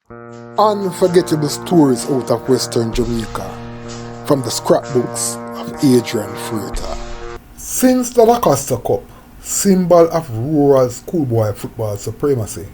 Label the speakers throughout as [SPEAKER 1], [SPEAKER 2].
[SPEAKER 1] Unforgettable stories out of Western Jamaica from the scrapbooks of Adrian Freighter. Since the daCosta Cup, symbol of rural schoolboy football supremacy,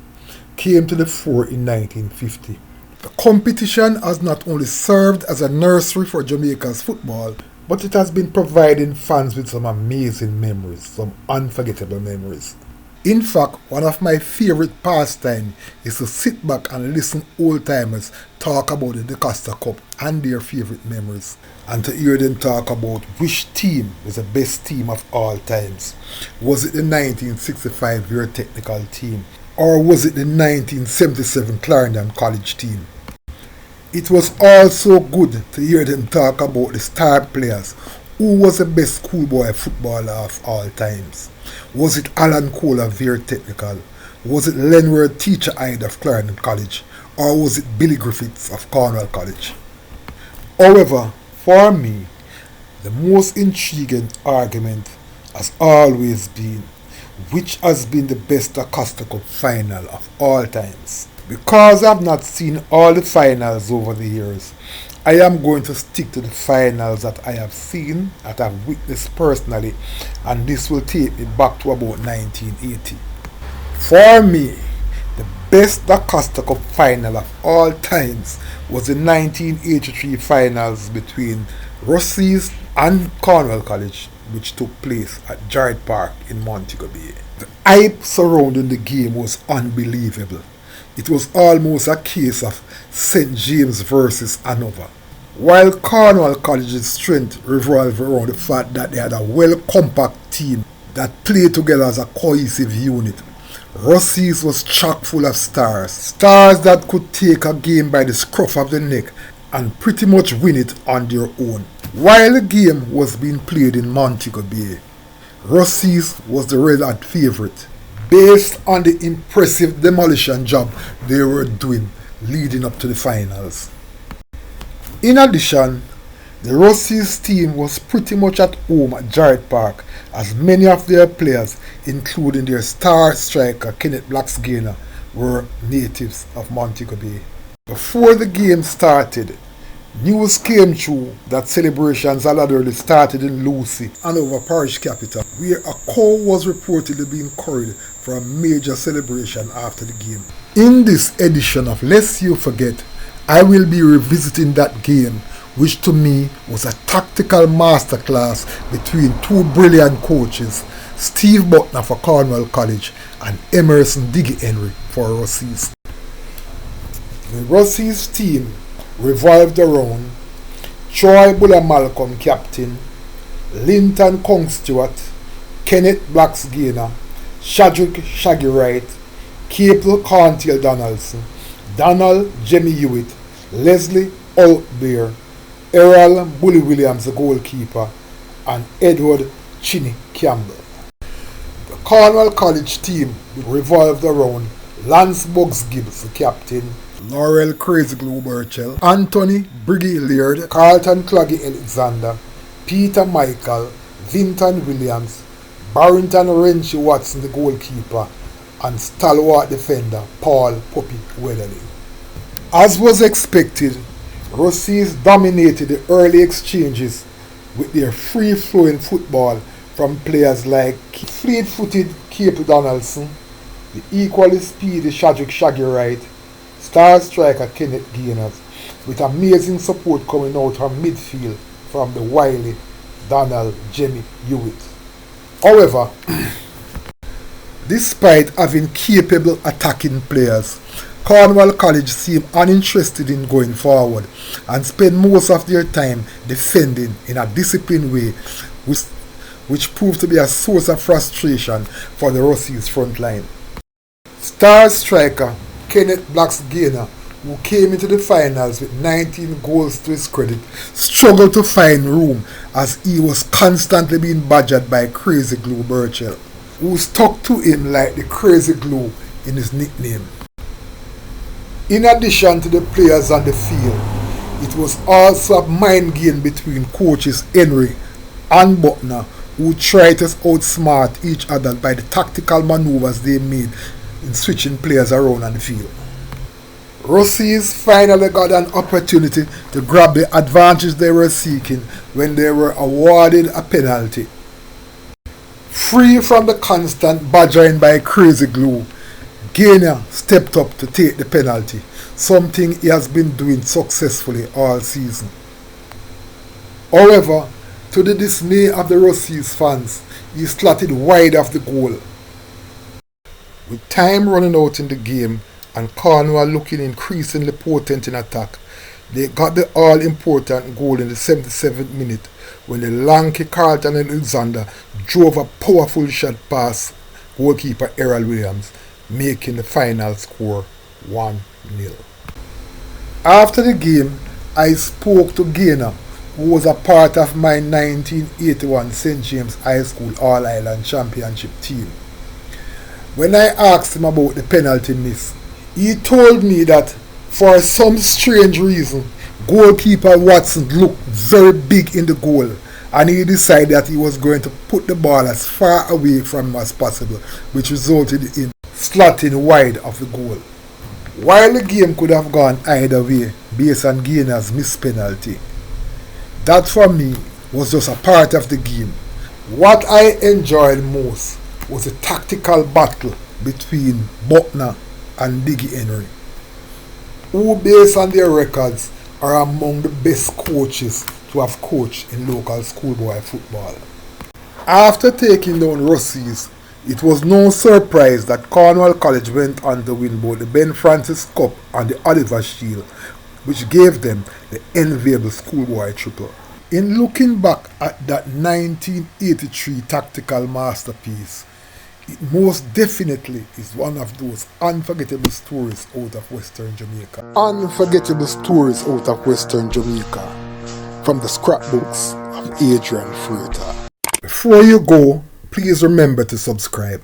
[SPEAKER 1] came to the fore in 1950, the competition has not only served as a nursery for Jamaica's football, but it has been providing fans with some amazing memories, some unforgettable memories. In fact, one of my favorite pastimes is to sit back and listen old-timers talk about the daCosta Cup and their favorite memories, and to hear them talk about which team was the best team of all times. Was it the 1965 Very Technical team, or was it the 1977 Clarendon College team? It was also good to hear them talk about the star players. Who was the best schoolboy footballer of all times? Was it Alan Cole of Very Technical? Was it Lenward Teacher Hyde of Clarendon College? Or was it Billy Griffiths of Cornwall College? However, for me, the most intriguing argument has always been which has been the best daCosta Cup final of all times. Because I have not seen all the finals over the years, I am going to stick to the finals that I have seen, that I have witnessed personally, and this will take me back to about 1980. For me, the best daCosta Cup final of all times was the 1983 finals between Rusea and Cornwall College, which took place at Jarrett Park in Montego Bay. The hype surrounding the game was unbelievable. It was almost a case of St. James versus Hanover. While Cornwall College's strength revolved around the fact that they had a well-compact team that played together as a cohesive unit, Rusea's was chock full of stars. Stars that could take a game by the scruff of the neck and pretty much win it on their own. While the game was being played in Montego Bay, Rusea's was the red-hot favourite, based on the impressive demolition job they were doing leading up to the finals. In addition, the Rusea's team was pretty much at home at Jarrett Park, as many of their players, including their star striker Kenneth Blacksgainer, were natives of Montego Bay. Before the game started, news came through that celebrations had already started in Lucea, Hanover parish capital, where a cow was reportedly being curried for a major celebration after the game. In this edition of Lest You Forget, I will be revisiting that game, which to me was a tactical masterclass between two brilliant coaches, Steve Bucknor for Cornwall College and Emerson Henry for Rusea's. The Rusea's team revolved around Troy Buller Malcolm captain, Linton Kong Stewart, Kenneth Blacksgainer, Shadrick Shaggy Wright, Capel Corntail Donaldson, Donald Jemmy Hewitt, Leslie Outbear, Errol Bully Williams the goalkeeper, and Edward Chinny Campbell. The Cornwall College team revolved around Lance Bugs Gibbs the captain, Laurel Crazy Glue Burchell, Anthony Briggy Laird, Carlton Claggy Alexander, Peter Michael, Vinton Williams, Barrington Wrenchy Watson the goalkeeper, and stalwart defender Paul Puppy Weatherly. As was expected, Rusea's dominated the early exchanges with their free-flowing football from players like fleet-footed Capel Donaldson, the equally speedy Shadrick Shaggy Wright, star striker Kenneth Gainers, with amazing support coming out from midfield from the wily Donald Jemmy Hewitt. However, despite having capable attacking players, Cornwall College seemed uninterested in going forward and spent most of their time defending in a disciplined way, which proved to be a source of frustration for the Rusea's front line. Star striker Kenneth Blacksgainer, who came into the finals with 19 goals to his credit, struggled to find room as he was constantly being badgered by Crazy Glue Burchell, who stuck to him like the Crazy Glue in his nickname. In addition to the players on the field, it was also a mind game between coaches Henry and Bucknor, who tried to outsmart each other by the tactical maneuvers they made in switching players around on the field. Rusea's finally got an opportunity to grab the advantage they were seeking when they were awarded a penalty. Free from the constant badgering by Crazy Glue, Gainer stepped up to take the penalty, something he has been doing successfully all season. However, to the dismay of the Rusea's fans, he slotted wide of the goal. With time running out in the game and Cornwall looking increasingly potent in attack, they got the all-important goal in the 77th minute when the lanky Carlton Alexander drove a powerful shot past goalkeeper Errol Williams, making the final score 1-0. After the game, I spoke to Gainer, who was a part of my 1981 St. James High School All-Ireland Championship team. When I asked him about the penalty miss, he told me that for some strange reason, goalkeeper Watson looked very big in the goal, and he decided that he was going to put the ball as far away from him as possible, which resulted in slotting wide of the goal. While the game could have gone either way based on Gainer's missed penalty, that for me was just a part of the game. What I enjoyed most was a tactical battle between Bucknor and Henry, who based on their records are among the best coaches to have coached in local schoolboy football. After taking down Rusea's, it was no surprise that Cornwall College went on to win both the Ben Francis Cup and the Oliver Shield, which gave them the enviable schoolboy triple. In looking back at that 1983 tactical masterpiece, it most definitely is one of those unforgettable stories out of Western Jamaica. Unforgettable stories out of Western Jamaica from the scrapbooks of Adrian Freitas. Before you go, please remember to subscribe.